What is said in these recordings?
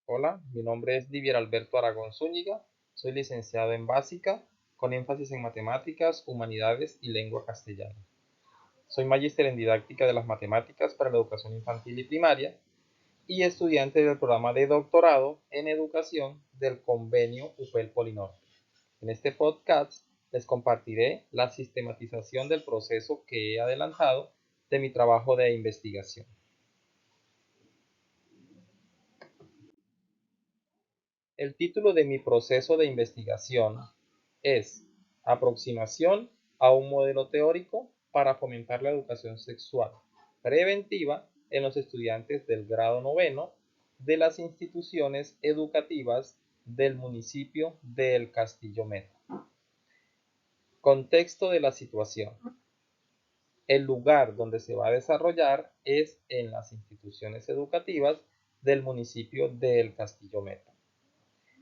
Hola, mi nombre es Divier Alberto Aragón Zúñiga, soy licenciado en Básica con énfasis en Matemáticas, Humanidades y Lengua Castellana. Soy magíster en Didáctica de las Matemáticas para la Educación Infantil y Primaria y estudiante del programa de doctorado en Educación del Convenio UPEL Polinorte. En este podcast les compartiré la sistematización del proceso que he adelantado de mi trabajo de investigación. El título de mi proceso de investigación es Aproximación a un modelo teórico para fomentar la educación sexual preventiva en los estudiantes del grado noveno de las instituciones educativas del municipio de El Castillo Meta. Contexto de la situación. El lugar donde se va a desarrollar es en las instituciones educativas del municipio de El Castillo Meta.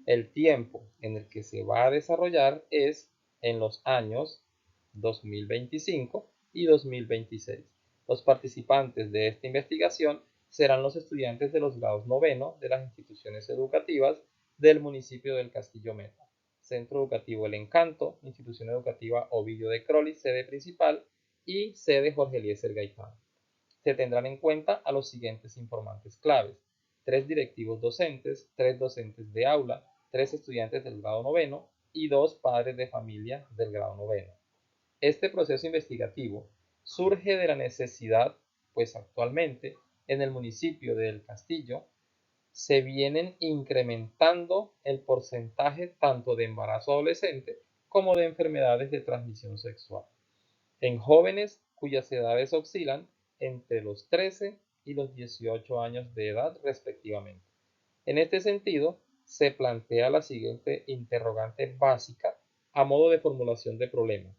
El tiempo en el que se va a desarrollar es en los años 2025 y 2026. Los participantes de esta investigación serán los estudiantes de los grados noveno de las instituciones educativas del municipio del Castillo Meta. Centro Educativo El Encanto, Institución Educativa Ovidio de Crolli, sede principal, y sede Jorge Eliezer Gaitán. Se tendrán en cuenta a los siguientes informantes claves: 3 directivos docentes, 3 docentes de aula, 3 estudiantes del grado noveno y 2 padres de familia del grado noveno. Este proceso investigativo surge de la necesidad, pues actualmente en el municipio de El Castillo se vienen incrementando el porcentaje tanto de embarazo adolescente como de enfermedades de transmisión sexual en jóvenes cuyas edades oscilan entre los 13 y los 18 años de edad respectivamente. En este sentido, se plantea la siguiente interrogante básica a modo de formulación de problema.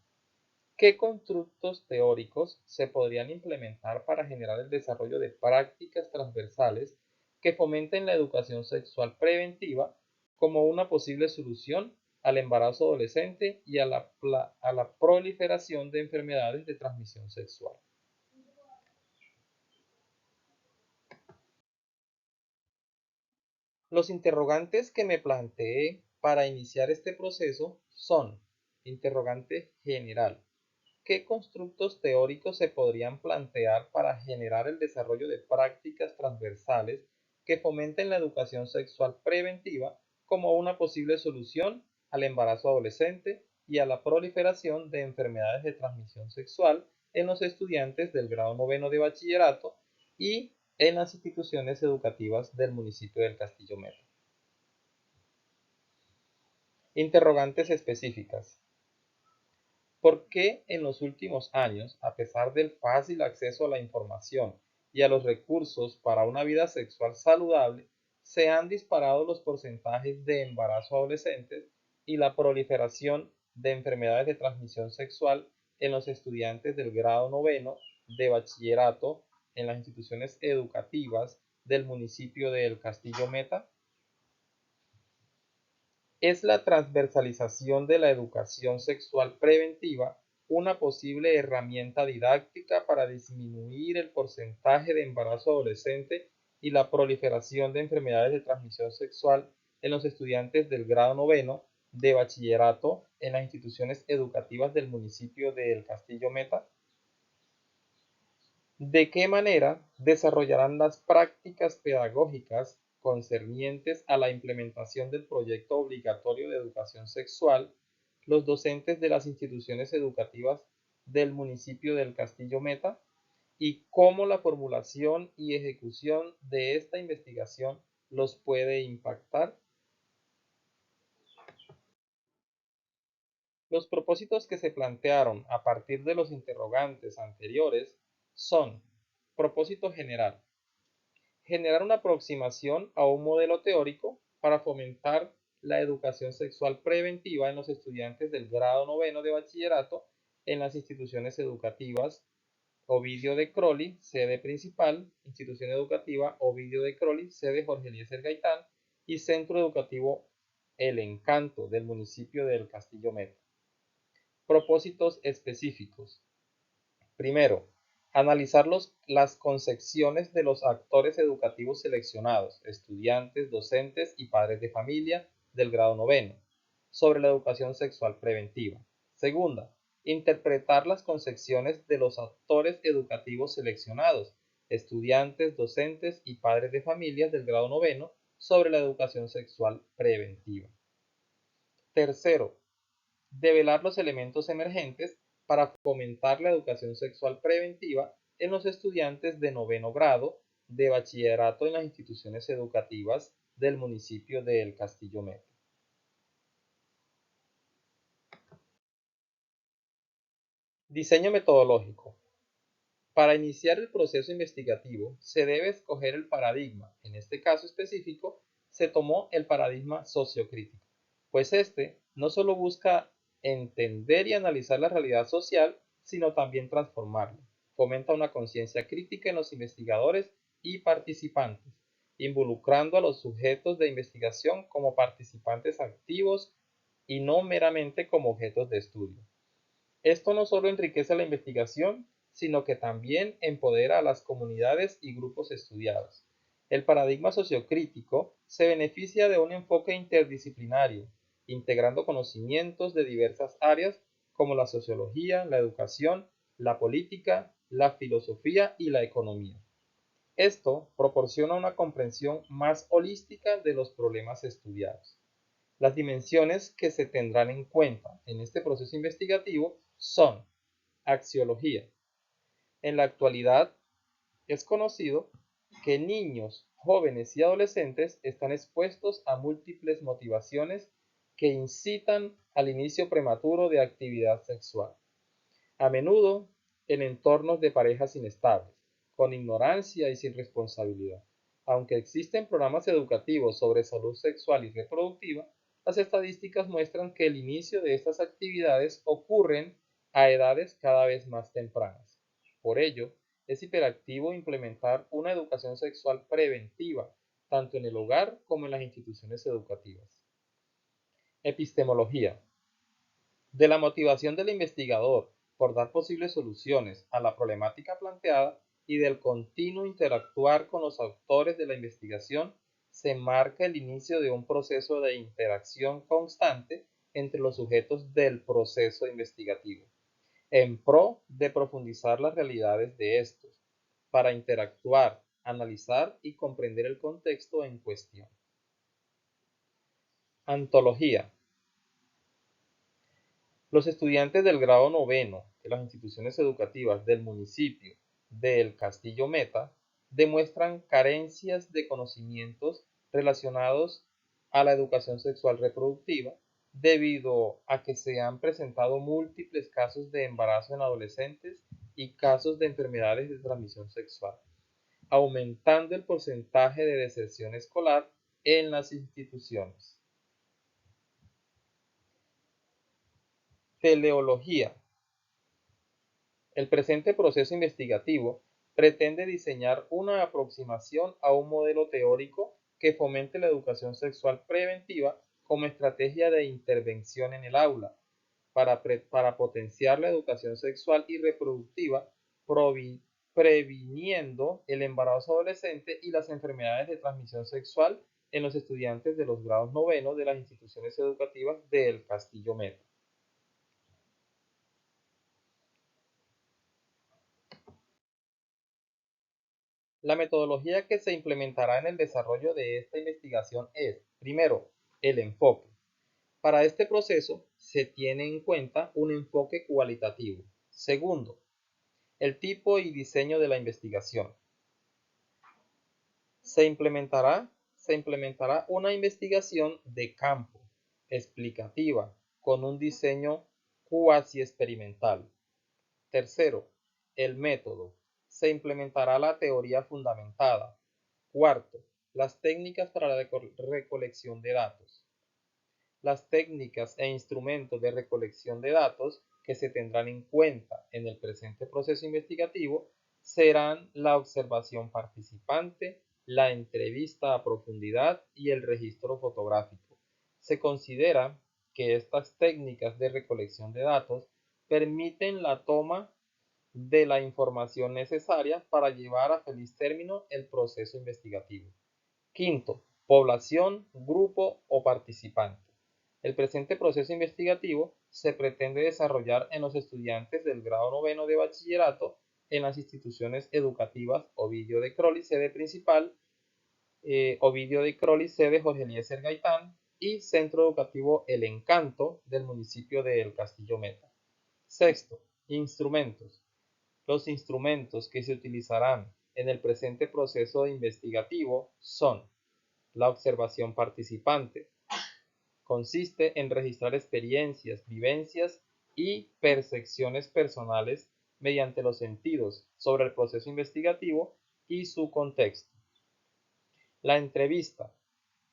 ¿Qué constructos teóricos se podrían implementar para generar el desarrollo de prácticas transversales que fomenten la educación sexual preventiva como una posible solución al embarazo adolescente y a la proliferación de enfermedades de transmisión sexual? Los interrogantes que me planteé para iniciar este proceso son: interrogante general. ¿Qué constructos teóricos se podrían plantear para generar el desarrollo de prácticas transversales que fomenten la educación sexual preventiva como una posible solución al embarazo adolescente y a la proliferación de enfermedades de transmisión sexual en los estudiantes del grado noveno de bachillerato y en las instituciones educativas del municipio del Castillo Meta? Interrogantes específicas. ¿Por qué en los últimos años, a pesar del fácil acceso a la información y a los recursos para una vida sexual saludable, se han disparado los porcentajes de embarazo adolescentes y la proliferación de enfermedades de transmisión sexual en los estudiantes del grado noveno de bachillerato en las instituciones educativas del municipio de El Castillo Meta? ¿Es la transversalización de la educación sexual preventiva una posible herramienta didáctica para disminuir el porcentaje de embarazo adolescente y la proliferación de enfermedades de transmisión sexual en los estudiantes del grado noveno de bachillerato en las instituciones educativas del municipio de El Castillo Meta? ¿De qué manera desarrollarán las prácticas pedagógicas concernientes a la implementación del proyecto obligatorio de educación sexual los docentes de las instituciones educativas del municipio del Castillo Meta? ¿Y cómo la formulación y ejecución de esta investigación los puede impactar? Los propósitos que se plantearon a partir de los interrogantes anteriores son: propósito general: generar una aproximación a un modelo teórico para fomentar la educación sexual preventiva en los estudiantes del grado noveno de bachillerato en las instituciones educativas Ovidio de Crolli, sede principal, institución educativa Ovidio de Crolli, sede Jorge Eliezer Gaitán, y Centro Educativo El Encanto del municipio del Castillo Meta. Propósitos específicos. Primero, Analizar las concepciones de los actores educativos seleccionados, estudiantes, docentes y padres de familia del grado noveno, sobre la educación sexual preventiva. Segunda, interpretar las concepciones de los actores educativos seleccionados, estudiantes, docentes y padres de familia del grado noveno, sobre la educación sexual preventiva. Tercero, develar los elementos emergentes para fomentar la educación sexual preventiva en los estudiantes de noveno grado de bachillerato en las instituciones educativas del municipio de El Castillo Meta. Diseño metodológico. Para iniciar el proceso investigativo se debe escoger el paradigma. En este caso específico se tomó el paradigma sociocrítico, pues este no solo busca entender y analizar la realidad social, sino también transformarla. Fomenta una conciencia crítica en los investigadores y participantes, involucrando a los sujetos de investigación como participantes activos y no meramente como objetos de estudio. Esto no solo enriquece la investigación, sino que también empodera a las comunidades y grupos estudiados. El paradigma sociocrítico se beneficia de un enfoque interdisciplinario, integrando conocimientos de diversas áreas como la sociología, la educación, la política, la filosofía y la economía. Esto proporciona una comprensión más holística de los problemas estudiados. Las dimensiones que se tendrán en cuenta en este proceso investigativo son axiología. En la actualidad es conocido que niños, jóvenes y adolescentes están expuestos a múltiples motivaciones que incitan al inicio prematuro de actividad sexual, a menudo en entornos de parejas inestables, con ignorancia y sin responsabilidad. Aunque existen programas educativos sobre salud sexual y reproductiva, las estadísticas muestran que el inicio de estas actividades ocurren a edades cada vez más tempranas. Por ello, es hiperactivo implementar una educación sexual preventiva, tanto en el hogar como en las instituciones educativas. Epistemología. De la motivación del investigador por dar posibles soluciones a la problemática planteada y del continuo interactuar con los autores de la investigación, se marca el inicio de un proceso de interacción constante entre los sujetos del proceso investigativo, en pro de profundizar las realidades de estos, para interactuar, analizar y comprender el contexto en cuestión. Antología. Los estudiantes del grado noveno de las instituciones educativas del municipio de El Castillo Meta demuestran carencias de conocimientos relacionados a la educación sexual reproductiva debido a que se han presentado múltiples casos de embarazo en adolescentes y casos de enfermedades de transmisión sexual, aumentando el porcentaje de deserción escolar en las instituciones. Teleología. El presente proceso investigativo pretende diseñar una aproximación a un modelo teórico que fomente la educación sexual preventiva como estrategia de intervención en el aula, para potenciar la educación sexual y reproductiva, previniendo el embarazo adolescente y las enfermedades de transmisión sexual en los estudiantes de los grados novenos de las instituciones educativas del Castillo Meta. La metodología que se implementará en el desarrollo de esta investigación es, primero, el enfoque. Para este proceso se tiene en cuenta un enfoque cualitativo. Segundo, el tipo y diseño de la investigación. Se implementará una investigación de campo, explicativa, con un diseño cuasi experimental. Tercero, el método. Se implementará la teoría fundamentada. Cuarto, las técnicas para la recolección de datos. Las técnicas e instrumentos de recolección de datos que se tendrán en cuenta en el presente proceso investigativo serán la observación participante, la entrevista a profundidad y el registro fotográfico. Se considera que estas técnicas de recolección de datos permiten la toma de la información necesaria para llevar a feliz término el proceso investigativo. Quinto, población, grupo o participante. El presente proceso investigativo se pretende desarrollar en los estudiantes del grado noveno de bachillerato en las instituciones educativas Ovidio de Crolli, sede principal, Ovidio de Crolli, sede Jorge Eliezer Gaitán, y Centro Educativo El Encanto del municipio de El Castillo Meta. Sexto, instrumentos. Los instrumentos que se utilizarán en el presente proceso investigativo son la observación participante. Consiste en registrar experiencias, vivencias y percepciones personales mediante los sentidos sobre el proceso investigativo y su contexto. La entrevista.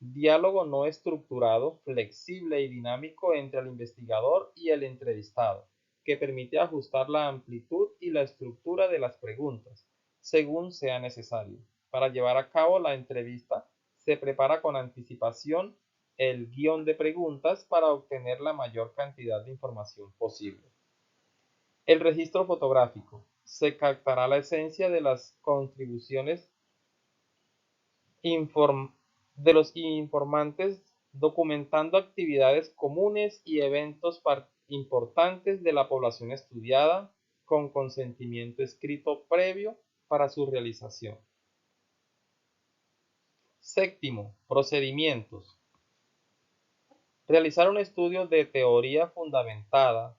Diálogo no estructurado, flexible y dinámico entre el investigador y el entrevistado, que permite ajustar la amplitud y la estructura de las preguntas, según sea necesario. Para llevar a cabo la entrevista, se prepara con anticipación el guión de preguntas para obtener la mayor cantidad de información posible. El registro fotográfico. Se captará la esencia de las contribuciones de los informantes, documentando actividades comunes y eventos importantes de la población estudiada con consentimiento escrito previo para su realización. Séptimo, procedimientos. Realizar un estudio de teoría fundamentada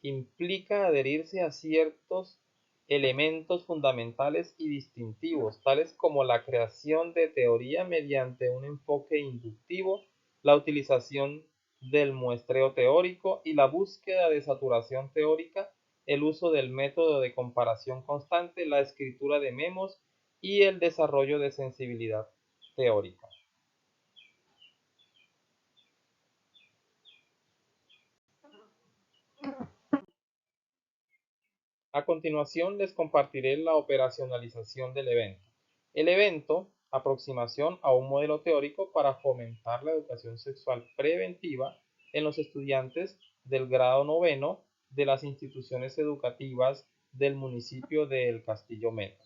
implica adherirse a ciertos elementos fundamentales y distintivos, tales como la creación de teoría mediante un enfoque inductivo, la utilización del muestreo teórico y la búsqueda de saturación teórica, el uso del método de comparación constante, la escritura de memos y el desarrollo de sensibilidad teórica. A continuación les compartiré la operacionalización del evento. El evento, aproximación a un modelo teórico para fomentar la educación sexual preventiva en los estudiantes del grado noveno de las instituciones educativas del municipio de El Castillo Meta.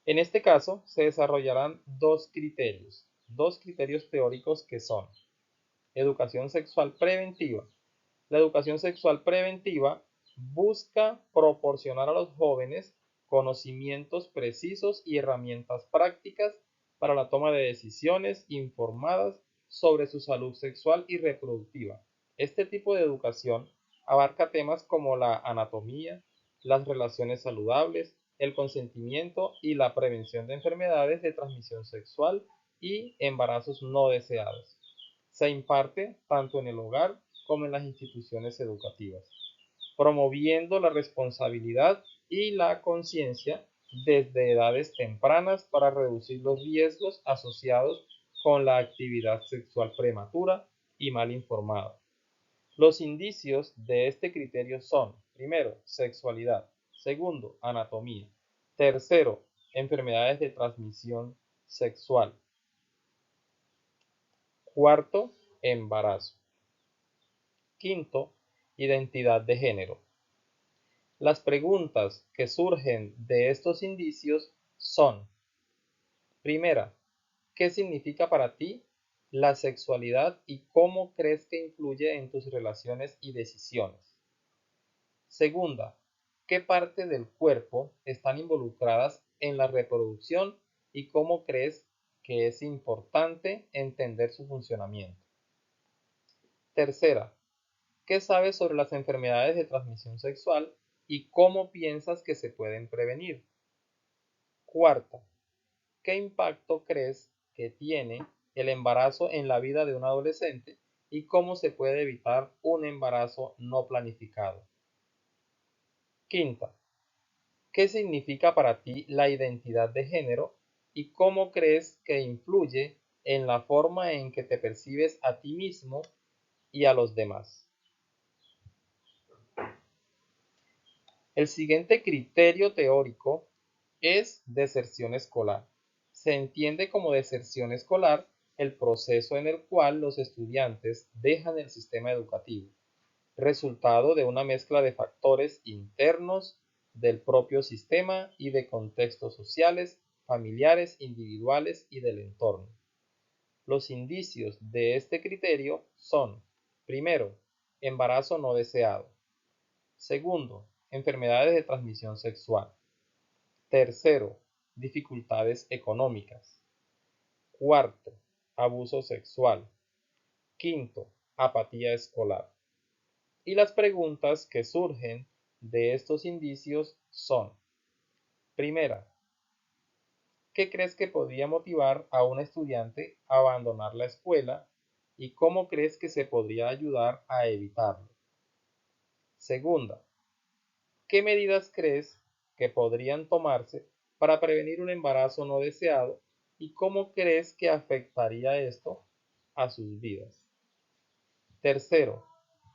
En este caso, se desarrollarán dos criterios teóricos que son educación sexual preventiva. La educación sexual preventiva busca proporcionar a los jóvenes conocimientos precisos y herramientas prácticas para la toma de decisiones informadas sobre su salud sexual y reproductiva. Este tipo de educación abarca temas como la anatomía, las relaciones saludables, el consentimiento y la prevención de enfermedades de transmisión sexual y embarazos no deseados. Se imparte tanto en el hogar como en las instituciones educativas, promoviendo la responsabilidad y la conciencia desde edades tempranas para reducir los riesgos asociados con la actividad sexual prematura y mal informada. Los indicios de este criterio son: primero, sexualidad; segundo, anatomía; tercero, enfermedades de transmisión sexual; cuarto, embarazo; quinto, identidad de género. Las preguntas que surgen de estos indicios son: primera, ¿qué significa para ti la sexualidad y cómo crees que influye en tus relaciones y decisiones? Segunda, ¿qué parte del cuerpo están involucradas en la reproducción y cómo crees que es importante entender su funcionamiento? Tercera, ¿qué sabes sobre las enfermedades de transmisión sexual y cómo piensas que se pueden prevenir? Cuarta, ¿qué impacto crees que tiene el embarazo en la vida de un adolescente y cómo se puede evitar un embarazo no planificado? Quinta, ¿qué significa para ti la identidad de género y cómo crees que influye en la forma en que te percibes a ti mismo y a los demás? El siguiente criterio teórico es deserción escolar. Se entiende como deserción escolar el proceso en el cual los estudiantes dejan el sistema educativo. resultado de una mezcla de factores internos del propio sistema y de contextos sociales, familiares, individuales y del entorno. Los indicios de este criterio son: primero, embarazo no deseado; segundo, enfermedades de transmisión sexual; tercero, dificultades económicas; cuarto, abuso sexual; quinto, apatía escolar. Y las preguntas que surgen de estos indicios son: primera, ¿qué crees que podría motivar a un estudiante a abandonar la escuela y cómo crees que se podría ayudar a evitarlo? Segunda, ¿qué medidas crees que podrían tomarse para prevenir un embarazo no deseado y cómo crees que afectaría esto a sus vidas? Tercero,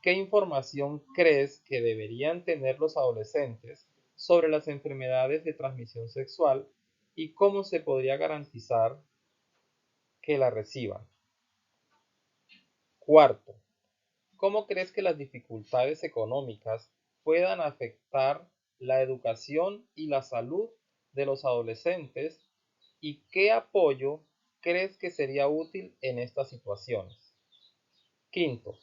¿qué información crees que deberían tener los adolescentes sobre las enfermedades de transmisión sexual y cómo se podría garantizar que la reciban? Cuarto, ¿cómo crees que las dificultades económicas puedan afectar la educación y la salud de los adolescentes y qué apoyo crees que sería útil en estas situaciones? Quinto,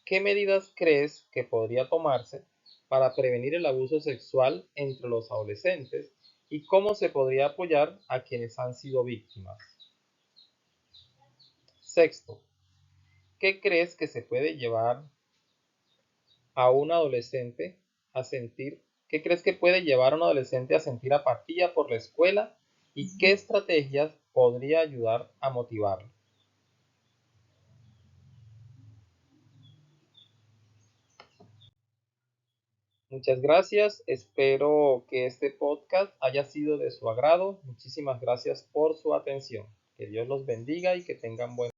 ¿qué medidas crees que podría tomarse para prevenir el abuso sexual entre los adolescentes y cómo se podría apoyar a quienes han sido víctimas? Sexto, ¿qué crees que se puede llevar a un adolescente a sentir, qué crees que puede llevar a un adolescente a sentir apatía por la escuela y qué estrategias podría ayudar a motivarlo? Muchas gracias, espero que este podcast haya sido de su agrado. Muchísimas gracias por su atención. Que Dios los bendiga y que tengan buen